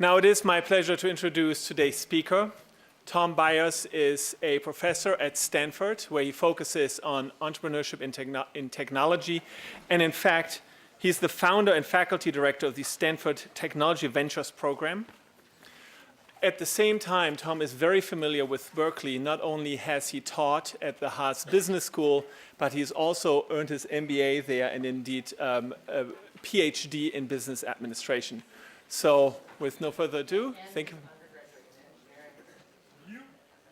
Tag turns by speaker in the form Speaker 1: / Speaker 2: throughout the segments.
Speaker 1: Now it is my pleasure to introduce today's speaker. Tom Byers is a professor at Stanford, where he focuses on entrepreneurship in technology. And in fact, he's the founder and faculty director of the Stanford Technology Ventures program. At the same time, Tom is very familiar with Berkeley. Not only has he taught at the Haas Business School, but he's also earned his MBA there and indeed a PhD in business administration. So with no further ado, thank you.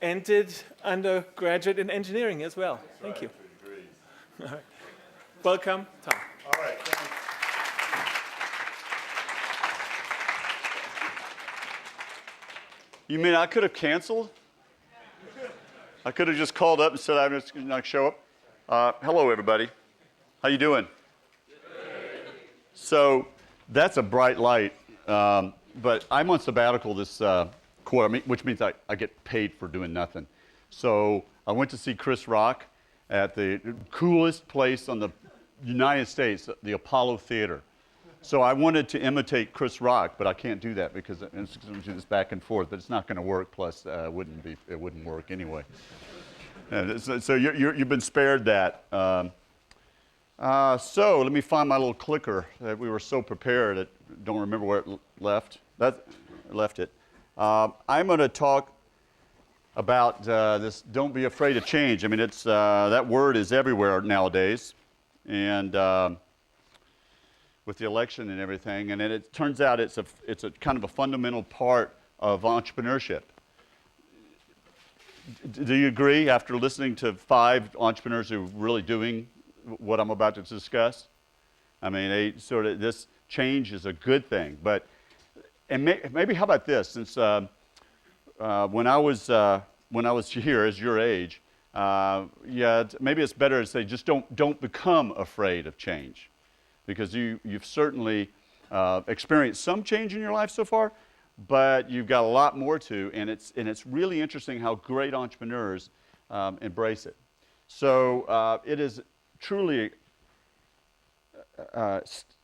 Speaker 1: And did undergraduate in engineering as well. Thank you. All right. Welcome, Tom.
Speaker 2: All right, thanks. You mean I could have canceled? I could have just called up and said I'm just not show up. Hello, everybody. How you doing? So that's a bright light, but I'm on sabbatical this quarter, which means I get paid for doing nothing. So I went to see Chris Rock at the coolest place on the United States, the Apollo Theater. So I wanted to imitate Chris Rock, but I can't do that because it's going to do this back and forth, but it's not going to work. Plus, it wouldn't work anyway. So you've been spared that. So let me find my little clicker that we were so prepared. I don't remember where it left. Left it. I'm going to talk about this. Don't be afraid of change. I mean, it's that word is everywhere nowadays, and with the election and everything. And it turns out it's a kind of a fundamental part of entrepreneurship. Do you agree? After listening to 5 entrepreneurs who are really doing what I'm about to discuss, I mean, this change is a good thing. But maybe how about this? Since when I was here, as your age, maybe it's better to say just don't become afraid of change, because you've certainly experienced some change in your life so far, but you've got a lot more to, and it's really interesting how great entrepreneurs embrace it. So it is truly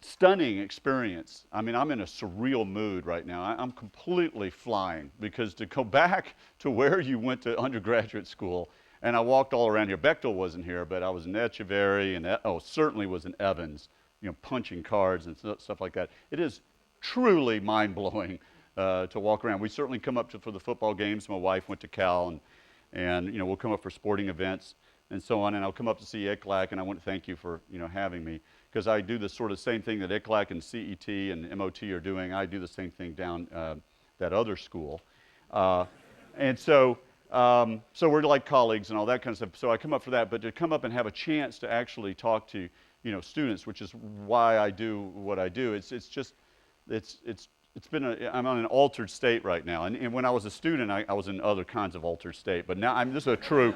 Speaker 2: stunning experience. I mean, I'm in a surreal mood right now. I'm completely flying, because to go back to where you went to undergraduate school, and I walked all around here. Bechtel wasn't here, but I was in Echeverry, and certainly was in Evans, punching cards and stuff like that. It is truly mind-blowing to walk around. We certainly come up for the football games. My wife went to Cal, and we'll come up for sporting events and so on, and I'll come up to see ICLAC, and I want to thank you for having me, because I do the sort of same thing that ICLAC and CET and MOT are doing. I do the same thing down that other school, and so we're like colleagues and all that kind of stuff. So I come up for that, but to come up and have a chance to actually talk to students, which is why I do what I do. I'm on an altered state right now, and when I was a student, I was in other kinds of altered state, but now this is a true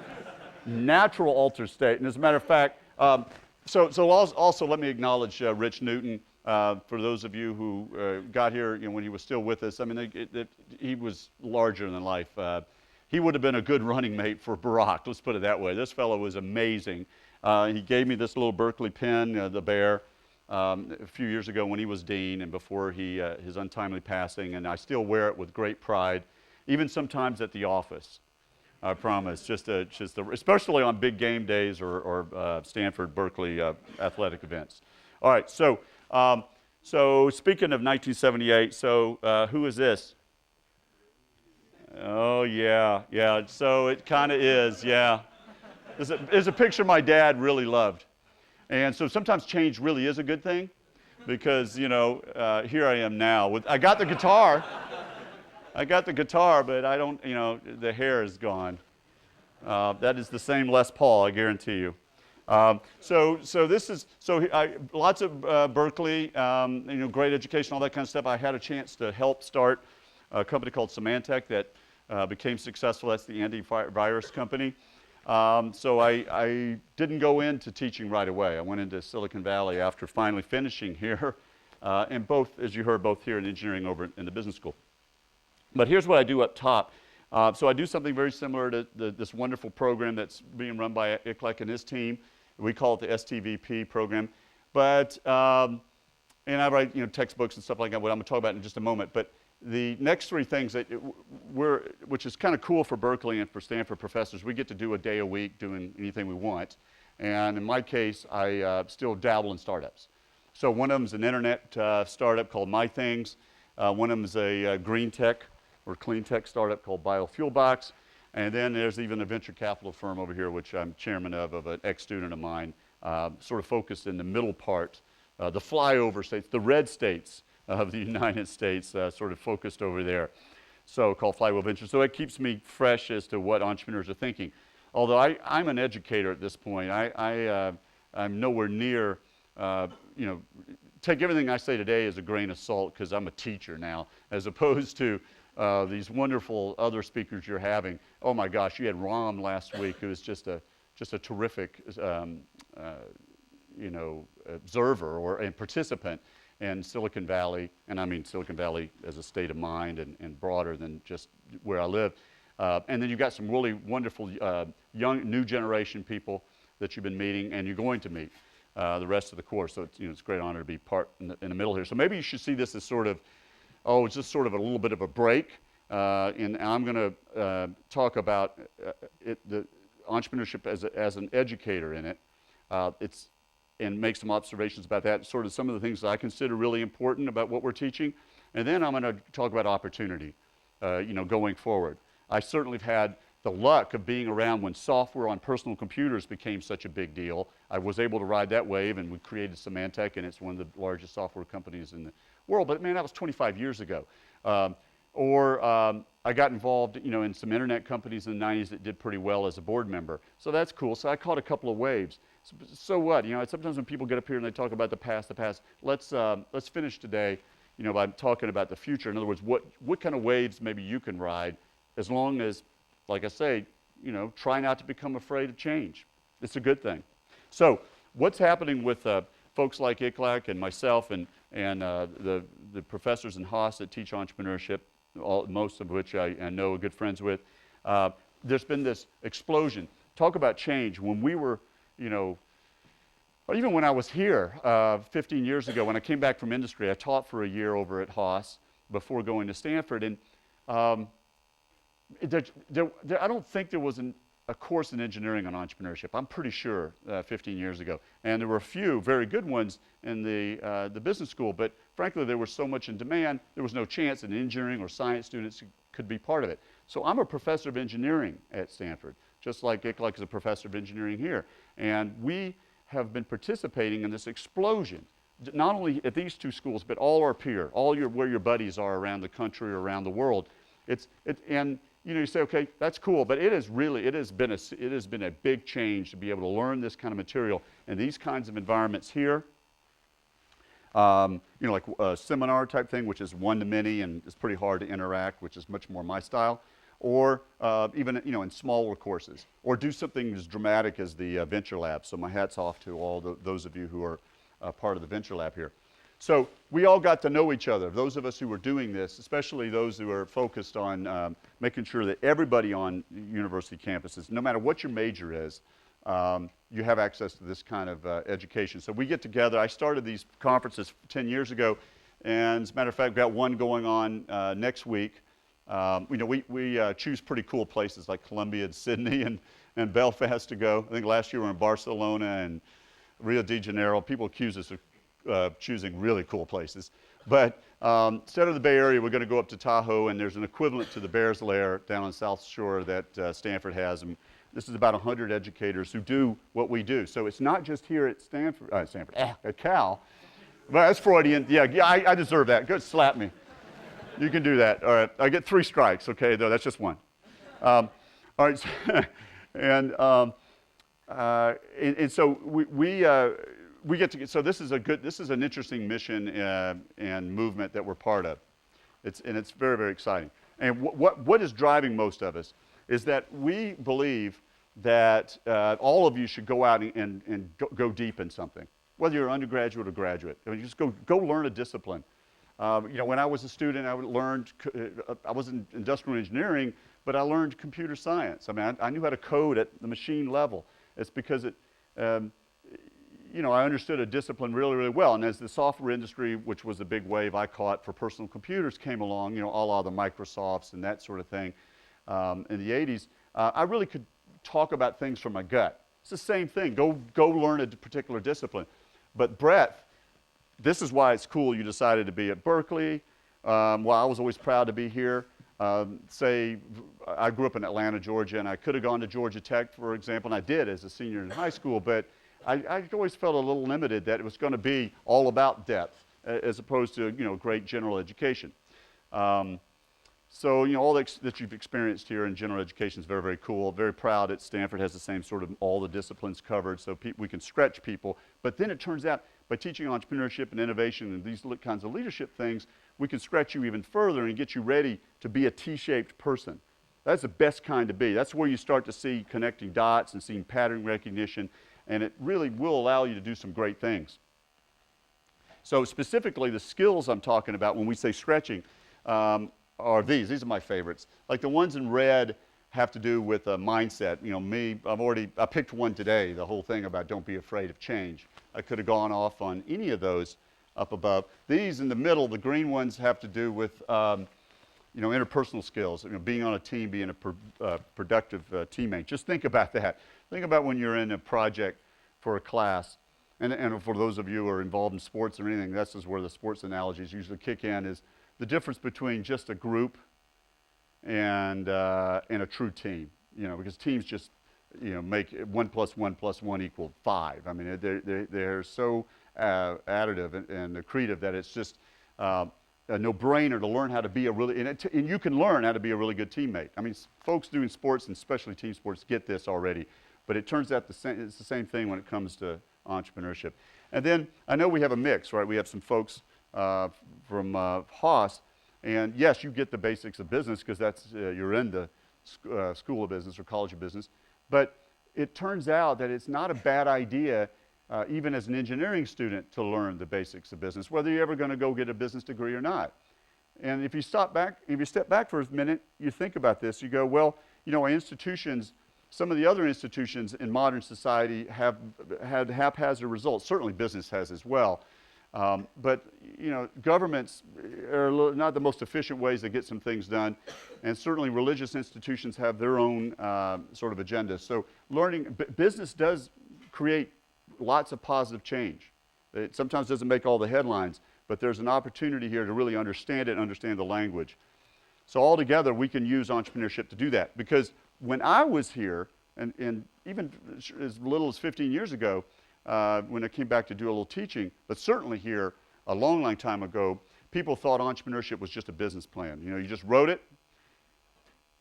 Speaker 2: natural altered state. And as a matter of fact, so also let me acknowledge Rich Newton. For those of you who got here when he was still with us, I mean, he was larger than life. He would have been a good running mate for Barack, let's put it that way. This fellow was amazing. He gave me this little Berkeley pen, the Bear, a few years ago when he was dean and before his untimely passing, and I still wear it with great pride, even sometimes at the office. I promise, especially on big game days or Stanford, Berkeley athletic events. All right, so speaking of 1978, who is this? Oh yeah, so it kind of is, yeah. There's a picture my dad really loved. And so sometimes change really is a good thing, because, here I am now. I got the guitar. But I don't, the hair is gone. That is the same Les Paul, I guarantee you. Lots of Berkeley, great education, all that kind of stuff. I had a chance to help start a company called Symantec that became successful. That's the antivirus company. So I didn't go into teaching right away. I went into Silicon Valley after finally finishing here, and both, as you heard, both here in engineering over in the business school. But here's what I do up top. So I do something very similar to this wonderful program that's being run by ICLAC and his team. We call it the STVP program. But, and I write textbooks and stuff like that, what I'm going to talk about in just a moment. But the next three things that which is kind of cool for Berkeley and for Stanford professors, we get to do a day a week doing anything we want. And in my case, I still dabble in startups. So one of them is an internet startup called MyThings. One of them is a green tech or clean tech startup called Biofuelbox. And then there's even a venture capital firm over here, which I'm chairman of an ex-student of mine, sort of focused in the middle part, the flyover states, the red states of the United States, sort of focused over there, so called Flywheel Ventures. So it keeps me fresh as to what entrepreneurs are thinking. Although I'm an educator at this point, I'm nowhere near, take everything I say today as a grain of salt because I'm a teacher now, as opposed to these wonderful other speakers you're having. Oh my gosh, you had Ram last week, who was just a terrific, observer and participant in Silicon Valley, and I mean Silicon Valley as a state of mind and broader than just where I live. And then you've got some really wonderful young, new generation people that you've been meeting and you're going to meet the rest of the course. So it's a great honor to be part in the middle here. So maybe you should see this as sort of, it's just sort of a little bit of a break. And I'm going to talk about the entrepreneurship as an educator in it. And make some observations about that, sort of some of the things that I consider really important about what we're teaching. And then I'm going to talk about opportunity, going forward. I certainly have had the luck of being around when software on personal computers became such a big deal. I was able to ride that wave, and we created Symantec, and it's one of the largest software companies in the world. But man, that was 25 years ago. I got involved, in some internet companies in the 90s that did pretty well as a board member. So that's cool. So I caught a couple of waves. So what? Sometimes when people get up here and they talk about the past, let's finish today, by talking about the future. In other words, what kind of waves maybe you can ride, as long as, like I say, try not to become afraid of change. It's a good thing. So what's happening with folks like Iklak and myself and the professors in Haas that teach entrepreneurship, most of which I know are good friends with, there's been this explosion. Talk about change. When we were, or even when I was here 15 years ago, when I came back from industry, I taught for a year over at Haas before going to Stanford. And I don't think there was a course in engineering on entrepreneurship. I'm pretty sure 15 years ago. And there were a few very good ones in the business school, but frankly, there was so much in demand, there was no chance that engineering or science students could be part of it. So I'm a professor of engineering at Stanford, just like Iklak is a professor of engineering here. And we have been participating in this explosion, not only at these two schools, but all our peer, where your buddies are around the country or around the world. You say, okay, that's cool, but it has been a big change to be able to learn this kind of material in these kinds of environments here. Like a seminar type thing, which is one-to-many and it's pretty hard to interact, which is much more my style. Or even in smaller courses, or do something as dramatic as the Venture Lab. So my hat's off to all those of you who are part of the Venture Lab here. So we all got to know each other. Those of us who were doing this, especially those who are focused on making sure that everybody on university campuses, no matter what your major is, you have access to this kind of education. So we get together. I started these conferences 10 years ago, and as a matter of fact, we've got one going on next week. We choose pretty cool places like Columbia and Sydney and Belfast to go. I think last year we were in Barcelona and Rio de Janeiro. People accuse us of choosing really cool places. But instead of the Bay Area, we're going to go up to Tahoe, and there's an equivalent to the Bears Lair down on South Shore that Stanford has. And this is about 100 educators who do what we do. So it's not just here at at Cal. But that's Freudian. Yeah, I deserve that. Good, slap me. You can do that. All right. I get 3 strikes, okay, though. That's just one. All right. And so we get to get, so this is an interesting mission and movement that we're part of. It's very, very exciting. And what is driving most of us is that we believe that all of you should go out and go deep in something, whether you're undergraduate or graduate. I mean, just go learn a discipline. When I was a student, I was in industrial engineering, but I learned computer science. I mean, I knew how to code at the machine level. It's because you know, I understood a discipline really, really well. And as the software industry, which was a big wave I caught for personal computers, came along, you know, a la the Microsofts and that sort of thing in the 80s, I really could talk about things from my gut. It's the same thing. Go learn a particular discipline. But breadth, this is why it's cool you decided to be at Berkeley. Well, I was always proud to be here. Say, I grew up in Atlanta, Georgia, and I could have gone to Georgia Tech, for example, and I did as a senior in high school, but I always felt a little limited that it was going to be all about depth as opposed to, you know, great general education. So, you know, all that you've experienced here in general education is very, very cool. Very proud that Stanford has the same sort of all the disciplines covered so we can stretch people. But then it turns out by teaching entrepreneurship and innovation and these kinds of leadership things, we can stretch you even further and get you ready to be a T-shaped person. That's the best kind to be. That's where you start to see connecting dots and seeing pattern recognition, and it really will allow you to do some great things. So specifically, the skills I'm talking about when we say stretching are these. These are my favorites. Like the ones in red have to do with a mindset. You know, I picked one today, the whole thing about don't be afraid of change. I could have gone off on any of those up above. These in the middle, the green ones, have to do with you know, interpersonal skills, you know, being on a team, being a productive teammate. Just think about that. Think about when you're in a project for a class, and for those of you who are involved in sports or anything, this is where the sports analogies usually kick in, is the difference between just a group and a true team. You know, because teams just, you know, make 1 + 1 + 1 = 5. I mean, they're so additive and accretive that it's just a no-brainer to learn how to be a really, and you can learn how to be a really good teammate. I mean, folks doing sports and especially team sports get this already, but it turns out it's the same thing when it comes to entrepreneurship. And then I know we have a mix, right? We have some folks from Haas, and yes, you get the basics of business because that's you're in the School of Business or College of Business, but it turns out that it's not a bad idea even as an engineering student to learn the basics of business, whether you're ever going to go get a business degree or not. And if you step back for a minute, you think about this, you go, well, you know, institutions, some of the other institutions in modern society have had haphazard results. Certainly business has as well. But, you know, governments are not the most efficient ways to get some things done. And certainly religious institutions have their own sort of agenda. So business does create lots of positive change. It sometimes doesn't make all the headlines, but there's an opportunity here to really understand it and understand the language. So altogether, we can use entrepreneurship to do that. Because when I was here, and even as little as 15 years ago, when I came back to do a little teaching, but certainly here a long, long time ago, people thought entrepreneurship was just a business plan. You know, you just wrote it,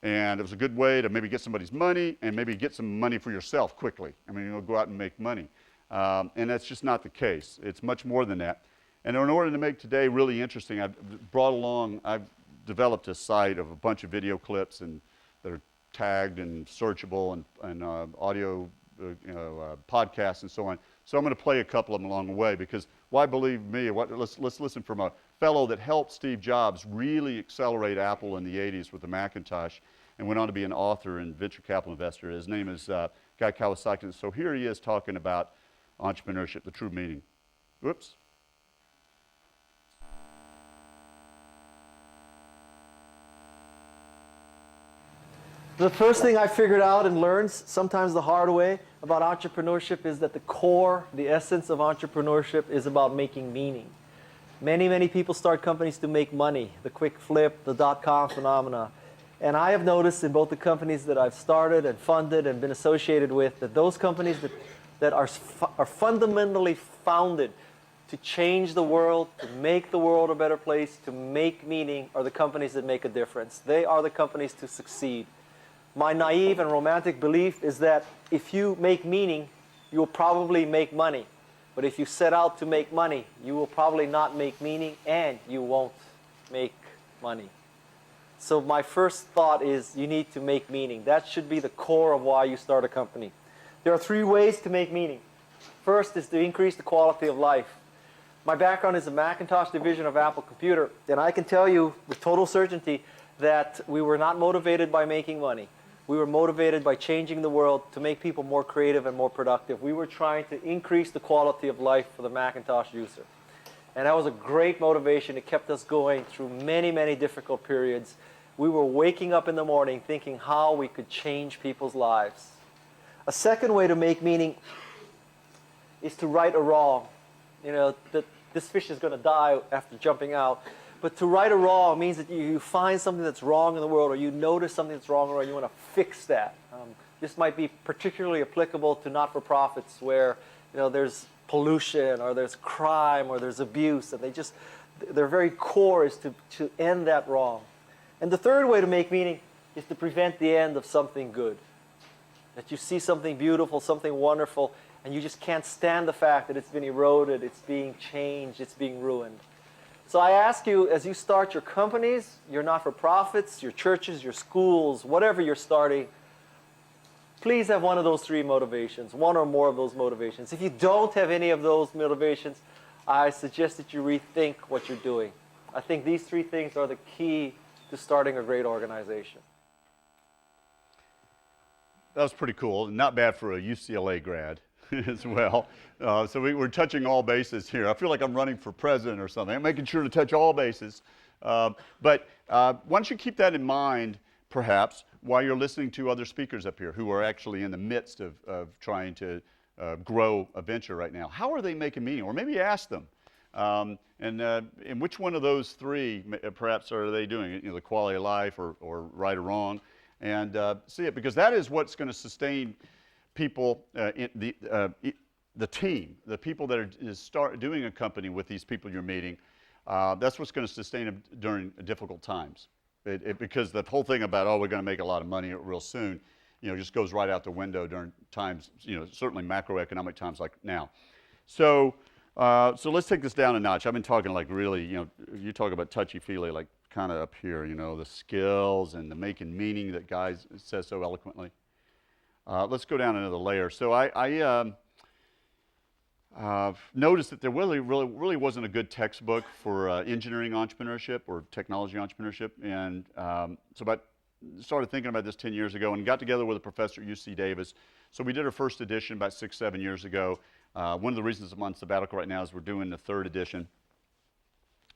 Speaker 2: and it was a good way to maybe get somebody's money and maybe get some money for yourself quickly. I mean, go out and make money. And that's just not the case. It's much more than that. And in order to make today really interesting, I've developed a site of a bunch of video clips and that are tagged and searchable and audio podcasts and so on. So I'm going to play a couple of them along the way because why believe me? Let's listen from a fellow that helped Steve Jobs really accelerate Apple in the 80s with the Macintosh and went on to be an author and venture capital investor. His name is Guy Kawasaki. So here he is talking about entrepreneurship, the true meaning. Whoops.
Speaker 3: The first thing I figured out and learned, sometimes the hard way, about entrepreneurship is that the core, the essence of entrepreneurship is about making meaning. Many, many people start companies to make money, the quick flip, the dot-com phenomena. And I have noticed in both the companies that I've started and funded and been associated with that those companies that are fundamentally founded to change the world, to make the world a better place, to make meaning, are the companies that make a difference. They are the companies to succeed. My naive and romantic belief is that if you make meaning, you will probably make money. But if you set out to make money, you will probably not make meaning and you won't make money. So my first thought is you need to make meaning. That should be the core of why you start a company. There are 3 ways to make meaning. First is to increase the quality of life. My background is the Macintosh division of Apple Computer, and I can tell you with total certainty that we were not motivated by making money. We were motivated by changing the world to make people more creative and more productive. We were trying to increase the quality of life for the Macintosh user. And that was a great motivation. It kept us going through many, many difficult periods. We were waking up in the morning thinking how we could change people's lives. A second way to make meaning is to right a wrong. You know, that this fish is going to die after jumping out. But to right a wrong means that you find something that's wrong in the world, or you notice something that's wrong, or you want to fix that. This might be particularly applicable to not-for-profits where, you know, there's pollution, or there's crime, or there's abuse, and their very core is to end that wrong. And the third way to make meaning is to prevent the end of something good. That you see something beautiful, something wonderful, and you just can't stand the fact that it's been eroded, it's being changed, it's being ruined. So I ask you, as you start your companies, your not-for-profits, your churches, your schools, whatever you're starting, please have one of those three motivations, one or more of those motivations. If you don't have any of those motivations, I suggest that you rethink what you're doing. I think these three things are the key to starting a great organization.
Speaker 2: That was pretty cool. Not bad for a UCLA grad as well. So we're touching all bases here. I feel like I'm running for president or something. I'm making sure to touch all bases. But why don't you keep that in mind, perhaps, while you're listening to other speakers up here who are actually in the midst of trying to grow a venture right now. How are they making meaning? Or maybe ask them. And which one of those three, perhaps, are they doing? You know, the quality of life or right or wrong? And see it, because that is what's going to sustain people, the team, the people that are doing a company with these people you're meeting. That's what's going to sustain them during difficult times. Because the whole thing about, oh, we're going to make a lot of money real soon, you know, just goes right out the window during times, you know, certainly macroeconomic times like now. So let's take this down a notch. I've been talking like really, you know, you talk about touchy feely, like kind of up here, you know, the skills and the making meaning that Guy says so eloquently. Let's go down another layer. So I noticed that there really wasn't a good textbook for engineering entrepreneurship or technology entrepreneurship, and so started thinking about this 10 years ago and got together with a professor at UC Davis. So we did our first edition about 6-7 years ago. One of the reasons I'm on sabbatical right now is we're doing the third edition,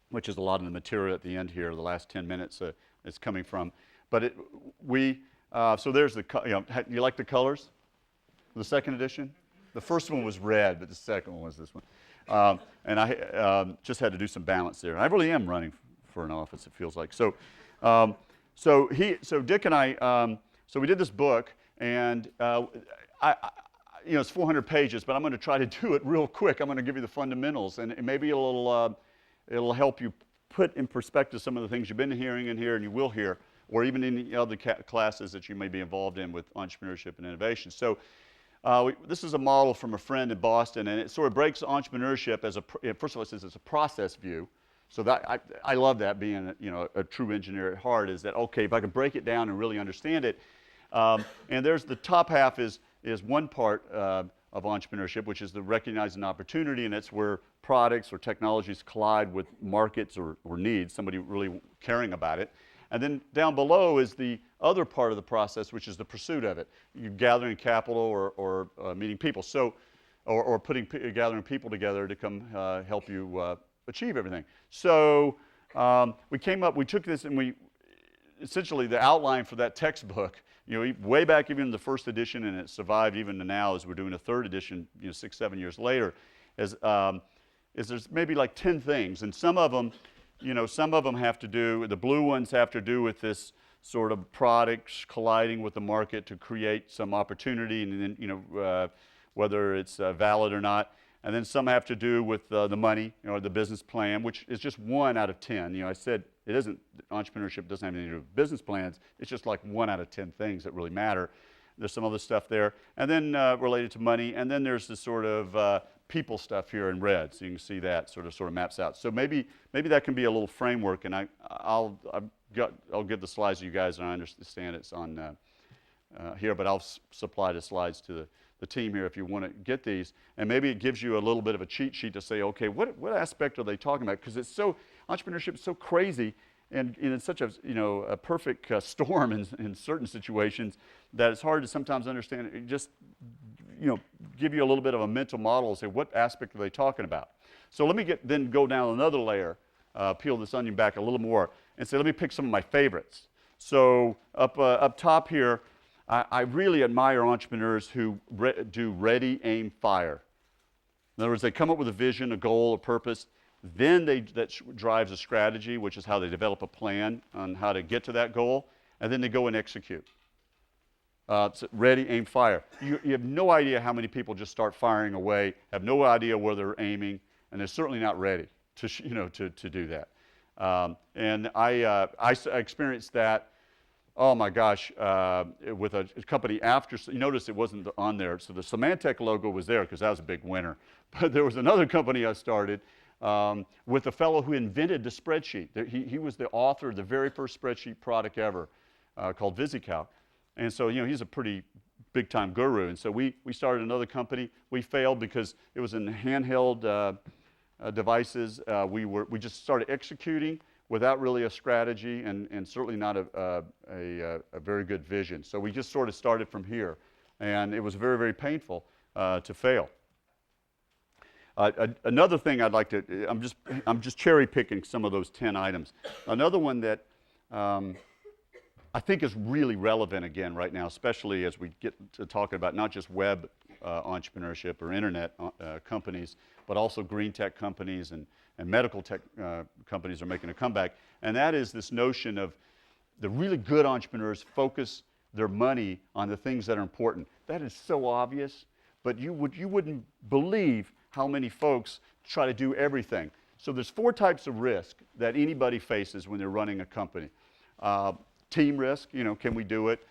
Speaker 2: which is a lot of the material at the end here, the last 10 minutes is coming from. But so there's the, you know, you like the colors? The second edition? The first one was red, but the second one was this one. And I just had to do some balance there. I really am running for an office, it feels like. So Dick and I, so we did this book, and you know, it's 400 pages, but I'm going to try to do it real quick. I'm going to give you the fundamentals, and maybe it'll help you put in perspective some of the things you've been hearing in here and you will hear, or even in the other classes that you may be involved in with entrepreneurship and innovation. So this is a model from a friend in Boston, and it sort of breaks entrepreneurship as first of all, it says it's a process view. So that I love that, being a true engineer at heart, is that, okay, if I can break it down and really understand it. And there's the top half is one part of entrepreneurship, which is the recognizing opportunity, and that's where products or technologies collide with markets or needs, somebody really caring about it. And then down below is the other part of the process, which is the pursuit of it. You're gathering capital or meeting people, or gathering people together to come help you achieve everything. So we took this, and essentially the outline for that textbook, you know, way back even in the first edition, and it survived even to now as we're doing a third edition, you know, 6-7 years later, is there's maybe like 10 things, and some of them have to do, the blue ones have to do with this sort of products colliding with the market to create some opportunity, and then, you know, whether it's valid or not. And then some have to do with the money, you know, the business plan, which is just 1 out of 10. You know, I said entrepreneurship doesn't have anything to do with business plans. It's just like 1 out of 10 things that really matter. There's some other stuff there. And then related to money. And then there's the sort of people stuff here in red. So you can see that sort of maps out. So maybe that can be a little framework. And I'll give the slides to you guys, and I understand it's on here, but I'll supply the slides to the team here if you want to get these, and maybe it gives you a little bit of a cheat sheet to say, okay, what aspect are they talking about? Because entrepreneurship is so crazy, and it's such a, a perfect storm in certain situations that it's hard to sometimes understand. It just, give you a little bit of a mental model and say, what aspect are they talking about? So let me then go down another layer, peel this onion back a little more, and say, let me pick some of my favorites. So up top here, I really admire entrepreneurs who do ready, aim, fire. In other words, they come up with a vision, a goal, a purpose. Then that drives a strategy, which is how they develop a plan on how to get to that goal. And then they go and execute. So ready, aim, fire. You have no idea how many people just start firing away, have no idea where they're aiming, and they're certainly not ready to do that. And I experienced that. Oh my gosh, with a company after, you notice it wasn't on there. So the Symantec logo was there because that was a big winner. But there was another company I started with a fellow who invented the spreadsheet. He was the author of the very first spreadsheet product ever called VisiCalc. And so, he's a pretty big time guru. And so we started another company. We failed because it was in handheld devices. We just started executing without really a strategy and certainly not a very good vision. So we just sort of started from here, and it was very, very painful to fail. Another thing I'd like to, I'm just cherry picking some of those 10 items. Another one that I think is really relevant again right now, especially as we get to talking about not just web entrepreneurship or internet companies, but also green tech companies and medical tech companies are making a comeback. And that is this notion of the really good entrepreneurs focus their money on the things that are important. That is so obvious, but you wouldn't believe how many folks try to do everything. So there's 4 types of risk that anybody faces when they're running a company. Team risk, can we do it?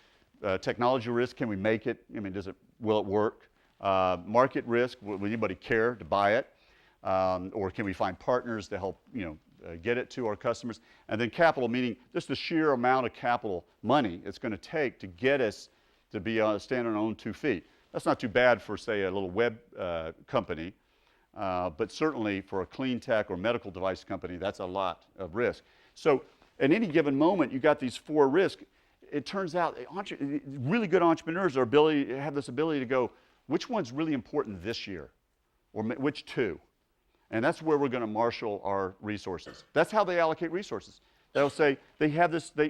Speaker 2: Technology risk, can we make it? Will it work? Market risk, will anybody care to buy it? Or can we find partners to help, get it to our customers? And then capital, meaning just the sheer amount of capital, money it's going to take to get us to be stand on our own 2 feet. That's not too bad for, say, a little web company, but certainly for a clean tech or medical device company, that's a lot of risk. So at any given moment, you got these 4 risks. It turns out really good entrepreneurs have this ability to go, which one's really important this year? Or which 2? And that's where we're going to marshal our resources. That's how they allocate resources. They'll say they have this, they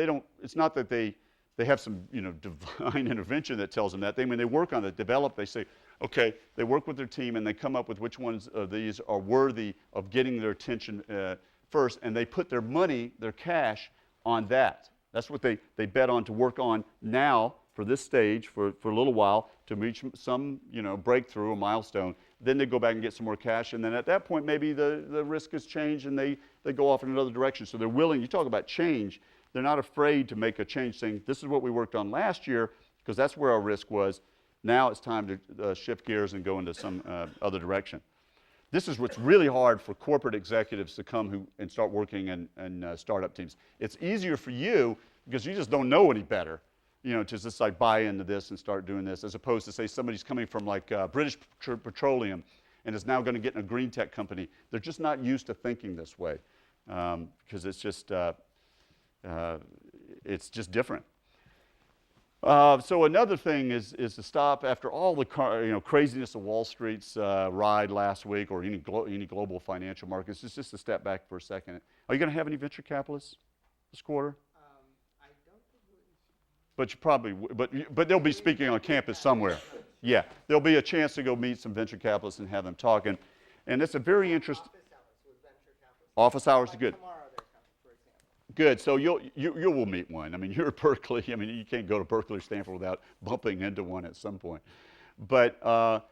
Speaker 2: don't, it's not that they have some, divine intervention that tells them that. They work on it, develop, they say, okay, they work with their team and they come up with which ones of these are worthy of getting their attention first, and they put their money, their cash, on that. That's what they bet on to work on now for this stage for a little while to reach some breakthrough, a milestone. Then they go back and get some more cash, and then at that point maybe the risk has changed and they go off in another direction. So they're willing, you talk about change, they're not afraid to make a change saying this is what we worked on last year because that's where our risk was. Now it's time to shift gears and go into some other direction. This is what's really hard for corporate executives to come and start working in startup teams. It's easier for you because you just don't know any better, to just like buy into this and start doing this, as opposed to say somebody's coming from like British Petroleum and is now going to get in a green tech company. They're just not used to thinking this way because it's just different. So another thing is to stop after all the craziness of Wall Street's ride last week or any global financial markets. It's just to step back for a second. Are you going to have any venture capitalists this quarter?
Speaker 4: I don't think we.
Speaker 2: But you probably, but they'll be speaking on campus somewhere. Yeah, there'll be a chance to go meet some venture capitalists and have them talk, and it's a very interesting.
Speaker 4: Office hours with venture capitalists.
Speaker 2: Office hours are
Speaker 4: Like
Speaker 2: good.
Speaker 4: Tomorrow they're coming, for example.
Speaker 2: Good. So you will meet one. You're at Berkeley. You can't go to Berkeley or Stanford without bumping into one at some point. But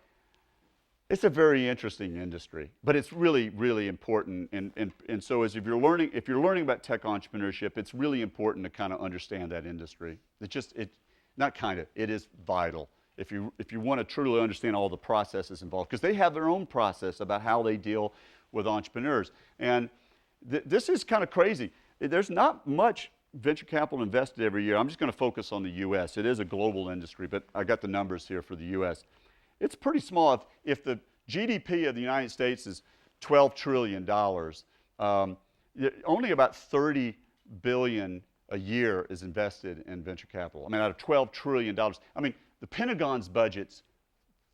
Speaker 2: it's a very interesting industry. But it's really, really important. And so if you're learning about tech entrepreneurship, it's really important to kind of understand that industry. It is vital. If you want to truly understand all the processes involved, because they have their own process about how they deal with entrepreneurs. And this is kind of crazy. There's not much venture capital invested every year. I'm just going to focus on the U.S. It is a global industry, but I got the numbers here for the U.S. It's pretty small. If the GDP of the United States is $12 trillion, only about 30 billion a year is invested in venture capital. I mean, out of $12 trillion. I mean, the Pentagon's budget's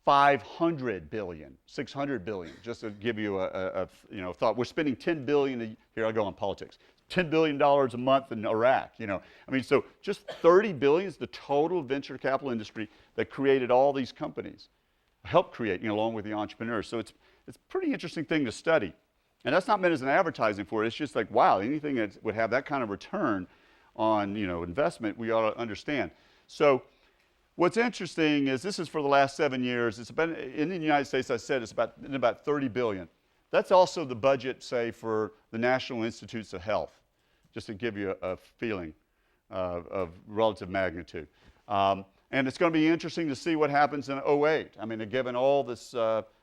Speaker 2: 500 billion, 600 billion, just to give you a thought. We're spending 10 billion, here I go on politics, $10 billion a month in Iraq, I mean, so just 30 billion is the total venture capital industry that created all these companies, helped create, along with the entrepreneurs. So it's a pretty interesting thing to study. And that's not meant as an advertising for it. It's just like, wow, anything that would have that kind of return on, investment, we ought to understand. So what's interesting is this is for the last 7 years. It's been, in the United States, I said, it's about 30 billion. That's also the budget, say, for the National Institutes of Health, just to give you a feeling of relative magnitude. And it's going to be interesting to see what happens in '08. I mean, given all this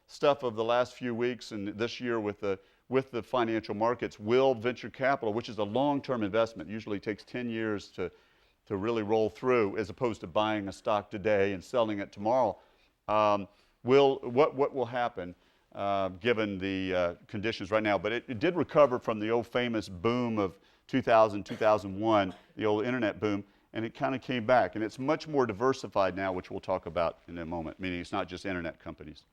Speaker 2: stuff of the last few weeks and this year with the financial markets, will venture capital, which is a long-term investment, usually takes 10 years to really roll through, as opposed to buying a stock today and selling it tomorrow, what will happen given the conditions right now? But it did recover from the old famous boom of 2000, 2001, the old internet boom, and it kind of came back. And it's much more diversified now, which we'll talk about in a moment, meaning it's not just internet companies.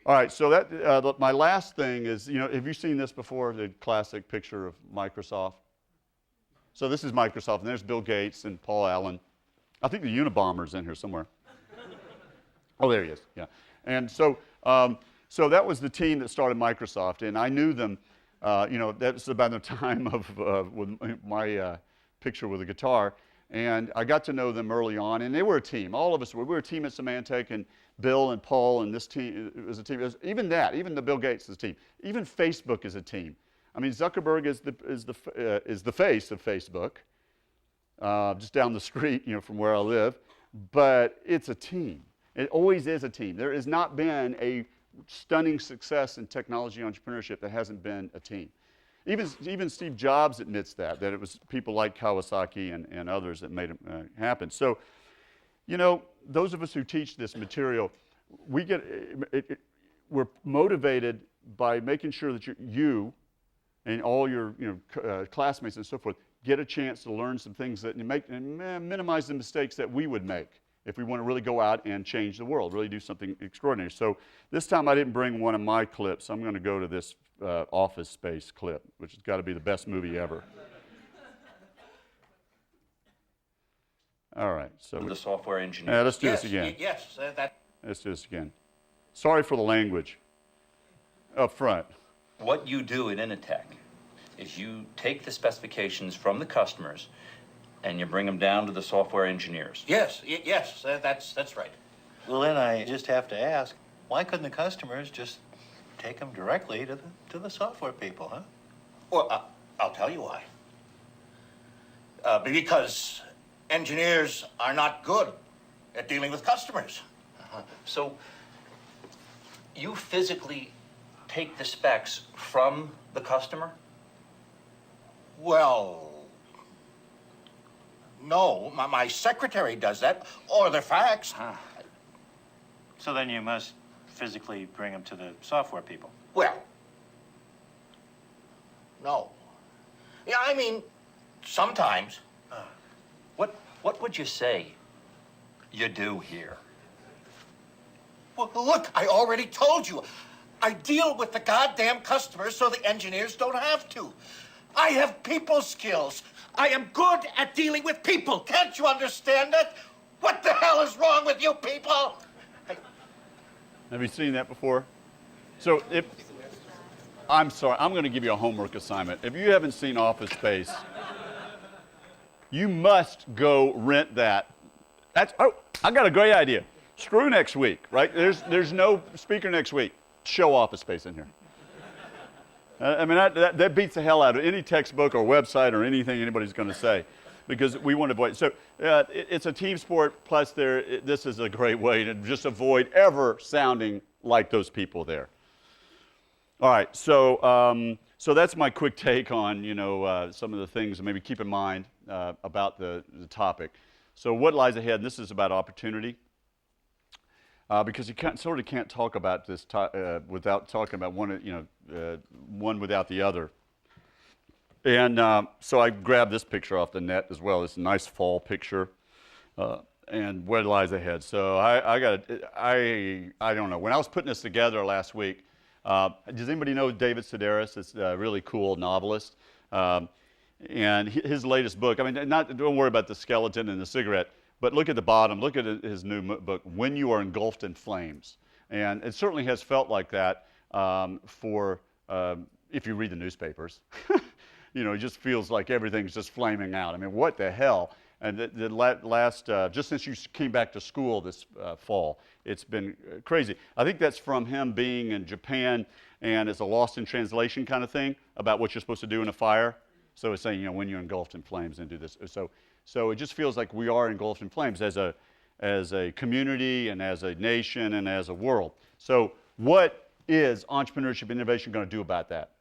Speaker 2: All right, so that my last thing is, have you seen this before, the classic picture of Microsoft? So this is Microsoft, and there's Bill Gates and Paul Allen. I think the Unabomber's in here somewhere. Oh, there he is, yeah. And so that was the team that started Microsoft, and I knew them, that's about the time of with my picture with the guitar, and I got to know them early on, and they were a team. All of us were. We were a team at Symantec, and Bill and Paul and this team, it was a team. Even the Bill Gates is a team. Even Facebook is a team. I mean, Zuckerberg is the face of Facebook, just down the street, from where I live. But it's a team. It always is a team. There has not been a stunning success in technology entrepreneurship that hasn't been a team. Even Steve Jobs admits that it was people like Kawasaki and others that made it happen. So, those of us who teach this material, we're motivated by making sure that you and all your classmates and so forth get a chance to learn some things that minimize the mistakes that we would make if we want to really go out and change the world, really do something extraordinary. So this time I didn't bring one of my clips. I'm going to go to this Office Space clip, which has got to be the best movie ever. All right. So
Speaker 5: the software engineer.
Speaker 2: Yeah, let's do this again.
Speaker 5: Yes,
Speaker 2: Let's do this again. Sorry for the language up front.
Speaker 5: What you do at Initech is you take the specifications from the customers and you bring them down to the software engineers.
Speaker 6: Yes, that's right. Well, then I just have to ask, why couldn't the customers just take them directly to the software people, huh?
Speaker 4: Well, I'll tell you why. Because engineers are not good at dealing with customers.
Speaker 5: So you physically take the specs from the customer?
Speaker 4: Well, no, my secretary does that, or they're faxed.
Speaker 6: So then you must physically bring them to the software people.
Speaker 4: Well, no. Yeah, I mean, sometimes.
Speaker 5: What would you say you do here?
Speaker 4: Well, look, I already told you. I deal with the goddamn customers so the engineers don't have to. I have people skills. I am good at dealing with people. Can't you understand that? What the hell is wrong with you people?
Speaker 2: Have you seen that before? So I'm sorry, I'm going to give you a homework assignment. If you haven't seen Office Space, you must go rent that. I got a great idea. Screw next week, right? There's no speaker next week. Show Office Space in here. I mean, that beats the hell out of any textbook or website or anything anybody's going to say, because we want to avoid. So it's a team sport, plus this is a great way to just avoid ever sounding like those people there. All right, so that's my quick take on some of the things to maybe keep in mind about the topic. So what lies ahead? And this is about opportunity, because you can't talk about this without talking about one without the other. And so I grabbed this picture off the net as well. It's a nice fall picture. And what lies ahead. So I don't know. When I was putting this together last week, does anybody know David Sedaris? It's a really cool novelist. And his latest book, I mean, don't worry about the skeleton and the cigarette, but look at the bottom. Look at his new book, When You Are Engulfed in Flames. And it certainly has felt like that if you read the newspapers. You know, it just feels like everything's just flaming out. I mean, what the hell? And just since you came back to school this fall, it's been crazy. I think that's from him being in Japan, and it's a lost in translation kind of thing about what you're supposed to do in a fire. So it's saying, you know, when you're engulfed in flames and do this. So it just feels like we are engulfed in flames as a community and as a nation and as a world. So what is entrepreneurship innovation going to do about that?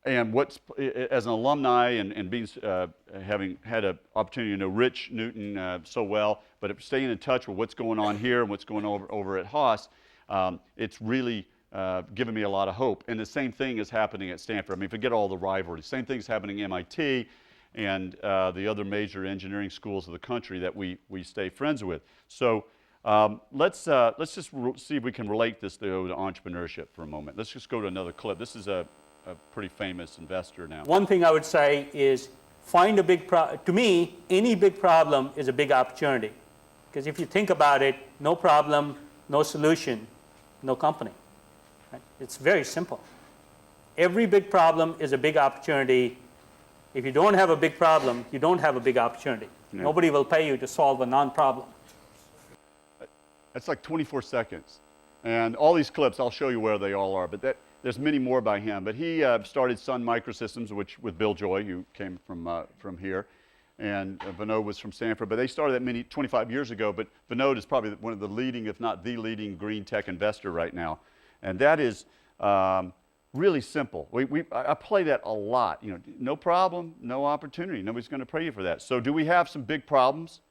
Speaker 2: And as an alumni and being, having had an opportunity to know Rich Newton so well, but staying in touch with what's going on here and what's going on over at Haas, it's really given me a lot of hope. And the same thing is happening at Stanford. I mean, forget all the rivalries. Same thing is happening at MIT and the other major engineering schools of the country that we stay friends with. So let's just see if we can relate this to entrepreneurship for a moment. Let's just go to another clip. This is a pretty famous investor now.
Speaker 7: One thing I would say is find a big problem. To me, any big problem is a big opportunity. Because if you think about it, no problem, no solution, no company. Right? It's very simple. Every big problem is a big opportunity. If you don't have a big problem, you don't have a big opportunity. Yeah. Nobody will pay you to solve a non-problem.
Speaker 2: That's like 24 seconds. And all these clips, I'll show you where they all are, but there's many more by him. But he started Sun Microsystems, with Bill Joy, who came from here, and Vinod was from Stanford. But they started that 25 years ago. But Vinod is probably one of the leading, if not the leading, green tech investor right now. And that is really simple. I play that a lot. You know, no problem, no opportunity. Nobody's going to pay you for that. So do we have some big problems?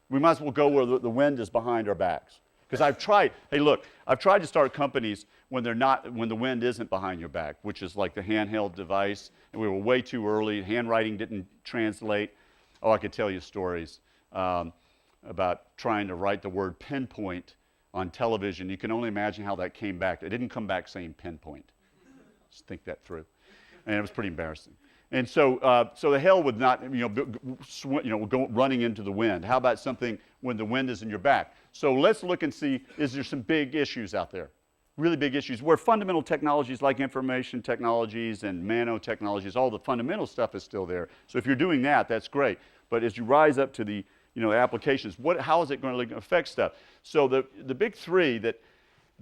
Speaker 2: We might as well go where the wind is behind our backs. Because I've tried to start companies when the wind isn't behind your back, which is like the handheld device, and we were way too early, handwriting didn't translate. Oh, I could tell you stories about trying to write the word pinpoint on television. You can only imagine how that came back. It didn't come back saying pinpoint. Just think that through. And it was pretty embarrassing. And so the hell with not, go running into the wind. How about something when the wind is in your back? So let's look and see, is there some big issues out there? Really big issues where fundamental technologies like information technologies and nanotechnologies, all the fundamental stuff is still there. So if you're doing that, that's great. But as you rise up to the applications, how is it going to affect stuff? So the big three that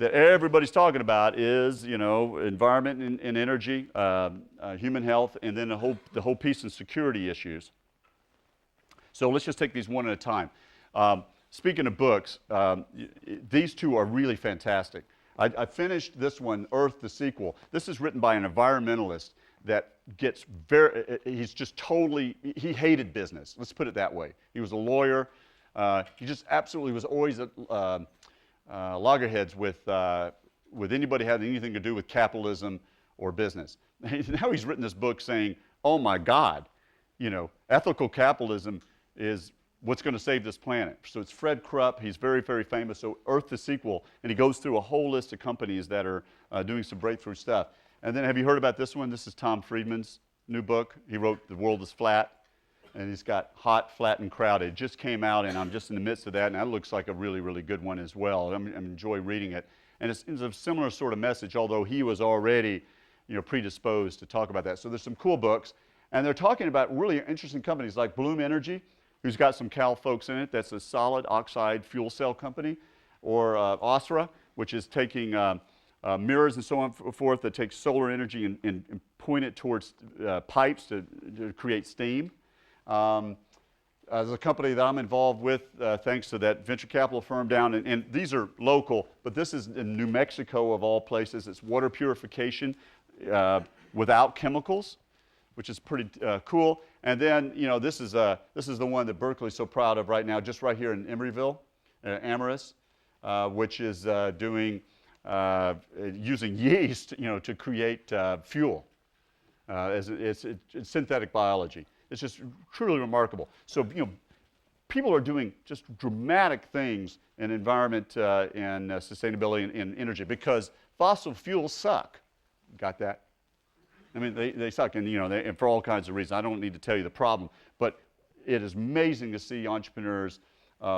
Speaker 2: everybody's talking about is, environment and energy, human health, and then the whole peace and security issues. So let's just take these one at a time. Speaking of books, these two are really fantastic. I finished this one, Earth, the sequel. This is written by an environmentalist that gets he's just totally, he hated business. Let's put it that way. He was a lawyer. He just absolutely was always at loggerheads with anybody having anything to do with capitalism or business. Now he's written this book saying, oh my God, ethical capitalism is what's going to save this planet. So it's Fred Krupp. He's very, very famous. So Earth, the sequel. And he goes through a whole list of companies that are doing some breakthrough stuff. And then have you heard about this one? This is Tom Friedman's new book. He wrote The World is Flat. And he's got Hot, Flat, and Crowded. It just came out, and I'm just in the midst of that. And that looks like a really, really good one as well. I enjoy reading it. And it's a similar sort of message, although he was already predisposed to talk about that. So there's some cool books. And they're talking about really interesting companies like Bloom Energy, who's got some Cal folks in it. That's a solid oxide fuel cell company. Or Osra, which is taking mirrors and so on and forth that take solar energy and point it towards pipes to create steam. As a company that I'm involved with, thanks to that venture capital firm down, and these are local, but this is in New Mexico of all places. It's water purification without chemicals, which is pretty cool. And then, this is the one that Berkeley's so proud of right now, just right here in Emeryville, Amyris, which is doing using yeast, to create fuel. It's synthetic biology. It's just truly remarkable. So, people are doing just dramatic things in environment and sustainability and energy because fossil fuels suck. Got that? I mean, they suck, and and for all kinds of reasons. I don't need to tell you the problem, but it is amazing to see entrepreneurs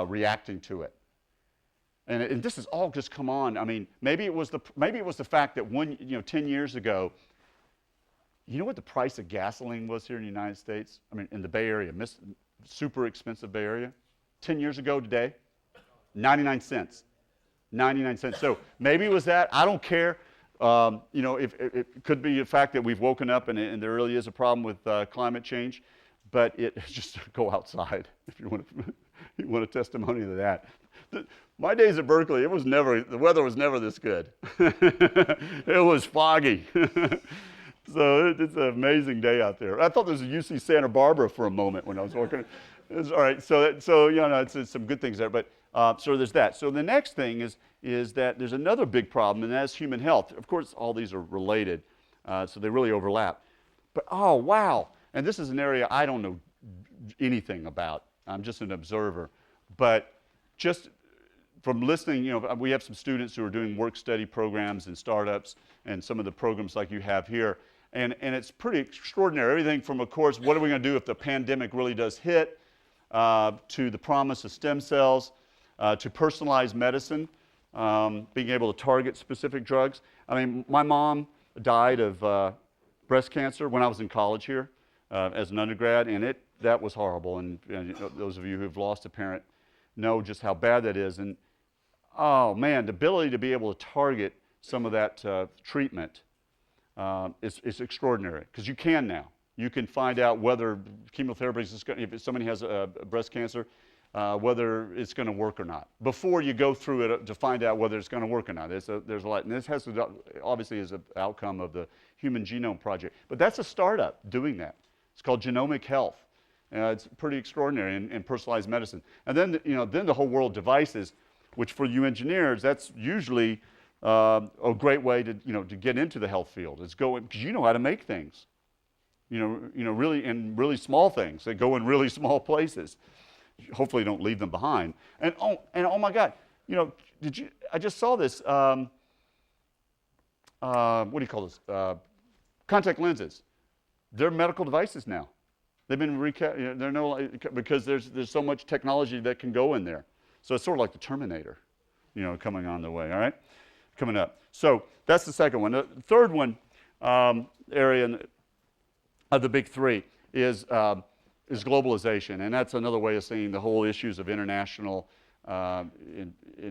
Speaker 2: reacting to it. And this has all just come on. I mean, maybe it was the fact that 10 years ago, you know what the price of gasoline was here in the United States? I mean, in the Bay Area, super expensive Bay Area. 10 years ago today, 99 cents. 99 cents. So maybe it was that. I don't care. If it could be the fact that we've woken up and there really is a problem with climate change, but just go outside if you want a testimony to that. My days at Berkeley, the weather was never this good. It was foggy. So it's an amazing day out there. I thought there was a UC Santa Barbara for a moment when I was walking. All right, it's some good things there. But so there's that. So the next thing is that there's another big problem, and that's human health. Of course, all these are related, so they really overlap. But oh wow, and this is an area I don't know anything about. I'm just an observer, but just from listening, we have some students who are doing work-study programs in startups and some of the programs like you have here. And it's pretty extraordinary. Everything from, of course, what are we going to do if the pandemic really does hit, to the promise of stem cells, to personalized medicine, being able to target specific drugs. I mean, my mom died of breast cancer when I was in college here as an undergrad, and that was horrible. And those of you who have lost a parent know just how bad that is. And oh man, the ability to be able to target some of that treatment is extraordinary, because you can now. You can find out whether chemotherapy is going, if somebody has breast cancer, whether it's going to work or not before you go through it to find out whether it's going to work or not. There's a lot, and this has to obviously is an outcome of the Human Genome Project. But that's a startup doing that. It's called Genomic Health. It's pretty extraordinary in personalized medicine. And then then the whole world of devices, which for you engineers, that's usually a great way to to get into the health field. It's going because you know how to make things. Really small things that go in really small places. Hopefully, don't leave them behind. And oh my God, I just saw this. What do you call this? Contact lenses. They're medical devices now. They've been they're no because there's so much technology that can go in there. So it's sort of like the Terminator, coming on the way. All right, coming up. So that's the second one. The third one area of the big three is globalization, and that's another way of seeing the whole issues of international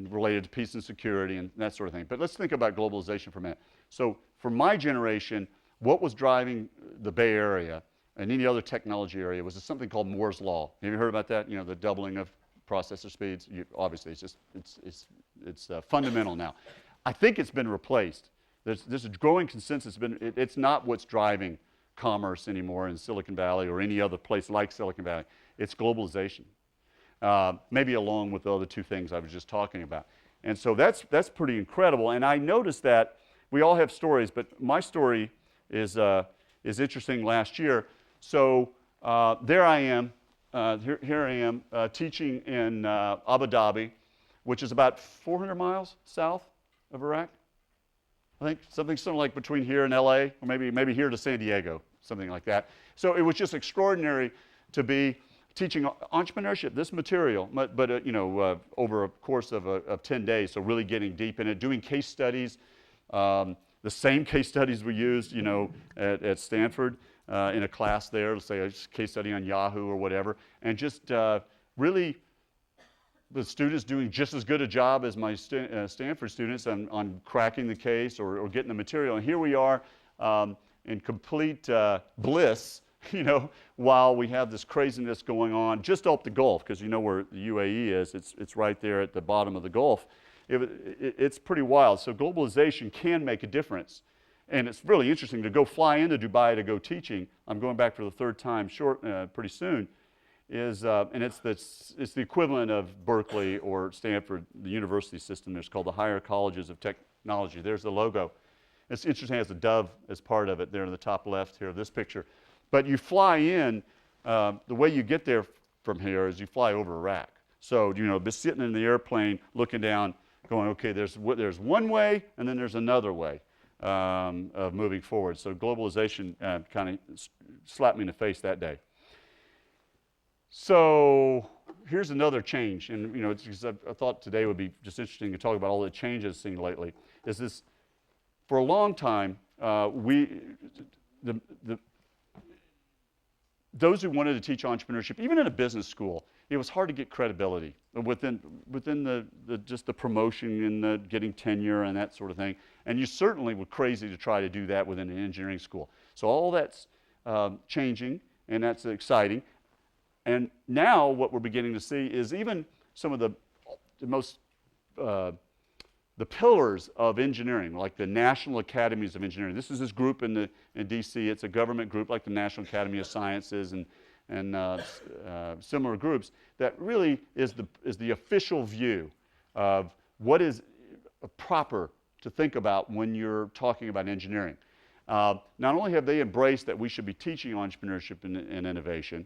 Speaker 2: related to peace and security and that sort of thing. But let's think about globalization for a minute. So for my generation, what was driving the Bay Area and any other technology area was something called Moore's Law. Have you heard about that? The doubling of processor speeds. Obviously, it's fundamental now. I think it's been replaced. There's a growing consensus. It's not what's driving commerce anymore in Silicon Valley or any other place like Silicon Valley. It's globalization, maybe along with the other two things I was just talking about. And so that's pretty incredible. And I noticed that we all have stories, but my story is interesting last year. So there I am. Here I am teaching in Abu Dhabi, which is about 400 miles south of Iraq. I think something like between here and LA, or maybe here to San Diego, something like that. So it was just extraordinary to be teaching entrepreneurship, this material, but over a course of 10 days. So really getting deep in it, doing case studies, the same case studies we used, at Stanford in a class there. Let's say a case study on Yahoo or whatever, and just really. The students doing just as good a job as my Stanford students on cracking the case or getting the material. And here we are in complete bliss, while we have this craziness going on just off the Gulf, because where the UAE is. It's right there at the bottom of the Gulf. It's pretty wild. So globalization can make a difference. And it's really interesting to go fly into Dubai to go teaching. I'm going back for the third time pretty soon. And it's the equivalent of Berkeley or Stanford, the university system. It's called the Higher Colleges of Technology. There's the logo. It's interesting, it has a dove as part of it there in the top left here of this picture. But you fly in, the way you get there from here is you fly over Iraq. So, be sitting in the airplane looking down, going, okay, there's one way and then there's another way of moving forward. So globalization kind of slapped me in the face that day. So here's another change, and it's because I thought today would be just interesting to talk about all the changes seen lately. Is this, for a long time, those who wanted to teach entrepreneurship, even in a business school, it was hard to get credibility within just the promotion and the getting tenure and that sort of thing. And you certainly were crazy to try to do that within an engineering school. So all that's changing, and that's exciting. And now what we're beginning to see is even some of the most the pillars of engineering, like the National Academies of Engineering. This is this group in D.C. It's a government group like the National Academy of Sciences and similar groups that really is the official view of what is proper to think about when you're talking about engineering. Not only have they embraced that we should be teaching entrepreneurship and innovation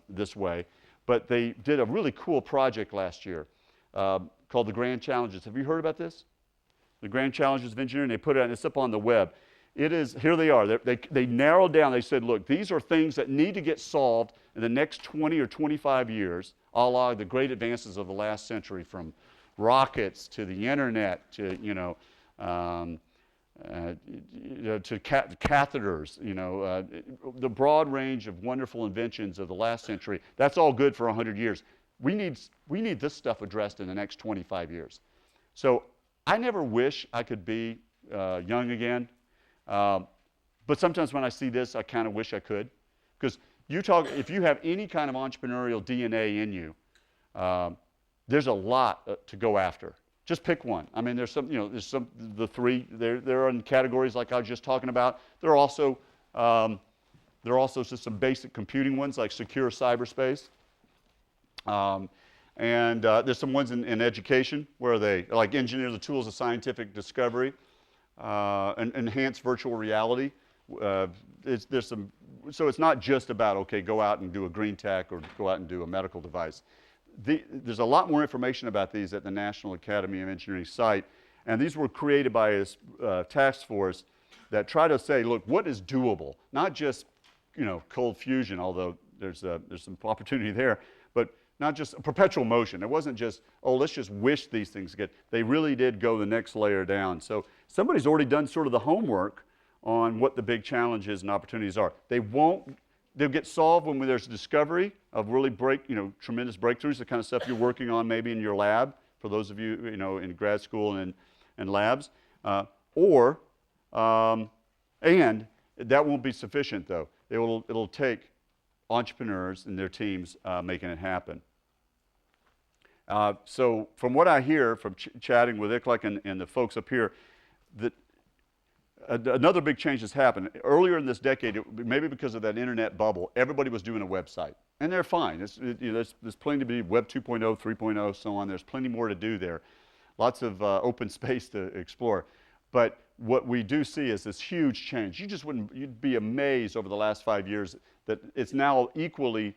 Speaker 2: this way, but they did a really cool project last year called the Grand Challenges. Have you heard about this? The Grand Challenges of Engineering. They put it out, and it's up on the web. It is, here they are. They narrowed down. They said, look, these are things that need to get solved in the next 20 or 25 years, a la the great advances of the last century, from rockets to the internet to, to catheters, the broad range of wonderful inventions of the last century. That's all good for 100 years. We need this stuff addressed in the next 25 years. So I never wish I could be young again. But sometimes when I see this, I kind of wish I could. Because if you have any kind of entrepreneurial DNA in you, there's a lot to go after. Just pick one. I mean, there's the three. They're in categories like I was just talking about. There are also just some basic computing ones like secure cyberspace. And there's some ones in education where they like engineer the tools of scientific discovery, and enhance virtual reality. There's some, so it's not just about, okay, go out and do a green tech or go out and do a medical device. There's a lot more information about these at the National Academy of Engineering site, and these were created by a task force that try to say, look, what is doable? Not just, cold fusion, although there's some opportunity there, but not just perpetual motion. It wasn't just, oh, let's just wish these things get. They really did go the next layer down. So somebody's already done sort of the homework on what the big challenges and opportunities are. They'll get solved when there's discovery of really tremendous breakthroughs, the kind of stuff you're working on maybe in your lab, for those of you, in grad school and labs. And that won't be sufficient, though. It'll take entrepreneurs and their teams making it happen. So from what I hear from chatting with Iklek and the folks up here, that another big change has happened. Earlier in this decade, maybe because of that internet bubble, everybody was doing a website. And they're fine. There's plenty to be Web 2.0, 3.0, so on. There's plenty more to do there. Lots of open space to explore. But what we do see is this huge change. You'd be amazed over the last 5 years that it's now equally,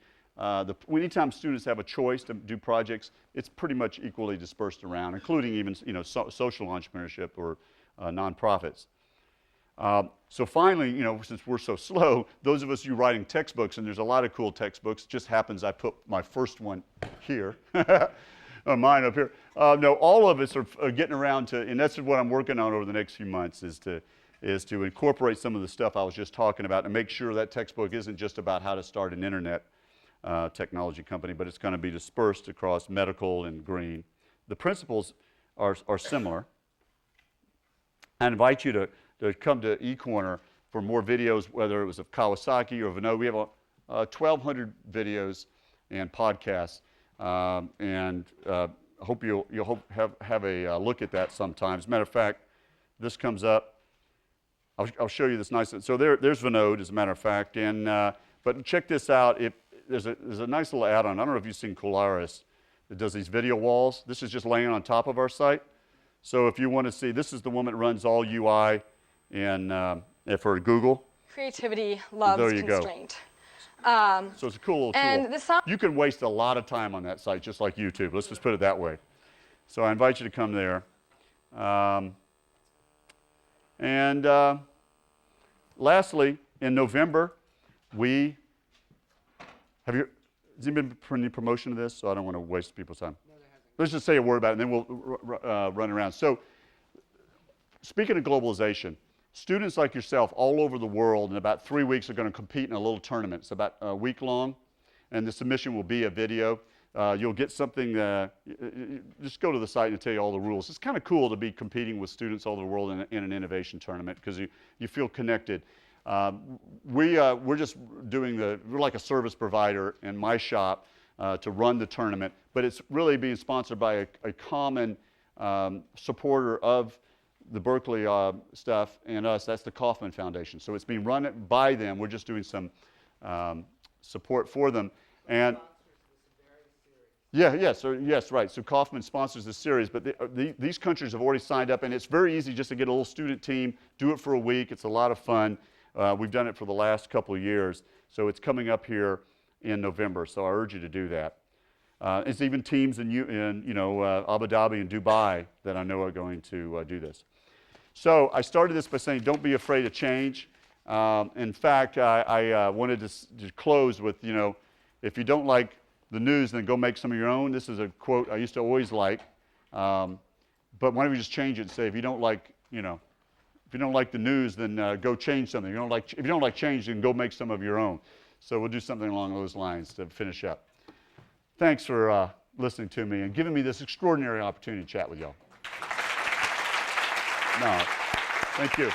Speaker 2: anytime students have a choice to do projects, it's pretty much equally dispersed around, including even social entrepreneurship or nonprofits. So finally, since we're so slow, those of us you writing textbooks, and there's a lot of cool textbooks, just happens I put my first one here, mine up here. No, all of us are getting around to, and that's what I'm working on over the next few months, is to incorporate some of the stuff I was just talking about and make sure that textbook isn't just about how to start an internet technology company, but it's going to be dispersed across medical and green. The principles are similar. I invite you to come to eCorner for more videos, whether it was of Kawasaki or Vino. We have 1,200 videos and podcasts, and hope you'll have a look at that sometime. As a matter of fact, this comes up. I'll show you this nice. So there's Vinod, as a matter of fact, and but check this out. There's a nice little add-on. I don't know if you've seen Colaris that does these video walls. This is just laying on top of our site. So if you want to see, this is the woman that runs all UI for Google.
Speaker 8: Creativity loves
Speaker 2: There you go.
Speaker 8: constraint.
Speaker 2: So it's a cool little tool.
Speaker 8: And
Speaker 2: You can waste a lot of time on that site, just like YouTube. Let's just put it that way. So I invite you to come there. Lastly, in November, has there been any promotion of this? So I don't want to waste people's time. No, there hasn't. Let's just say a word about it, and then we'll run around. So speaking of globalization, students like yourself all over the world in about 3 weeks are going to compete in a little tournament. It's about a week long, and the submission will be a video. You'll get something, just go to the site and it'll tell you all the rules. It's kind of cool to be competing with students all over the world in an innovation tournament because you feel connected. We're just doing we're like a service provider in my shop to run the tournament, but it's really being sponsored by a common supporter of the Berkeley stuff and us. That's the Kauffman Foundation. So it's being run by them. We're just doing some support for them. And yes, right. So Kauffman sponsors this series, but these countries have already signed up, and it's very easy just to get a little student team, do it for a week. It's a lot of fun. We've done it for the last couple of years, so it's coming up here in November. So I urge you to do that. It's even teams in Abu Dhabi and Dubai that I know are going to do this. So I started this by saying, don't be afraid of change. In fact, I wanted to close with, if you don't like the news, then go make some of your own. This is a quote I used to always like. But why don't we just change it and say, if you don't like the news, then go change something. If you don't like change, then go make some of your own. So we'll do something along those lines to finish up. Thanks for listening to me and giving me this extraordinary opportunity to chat with y'all. No, thank you.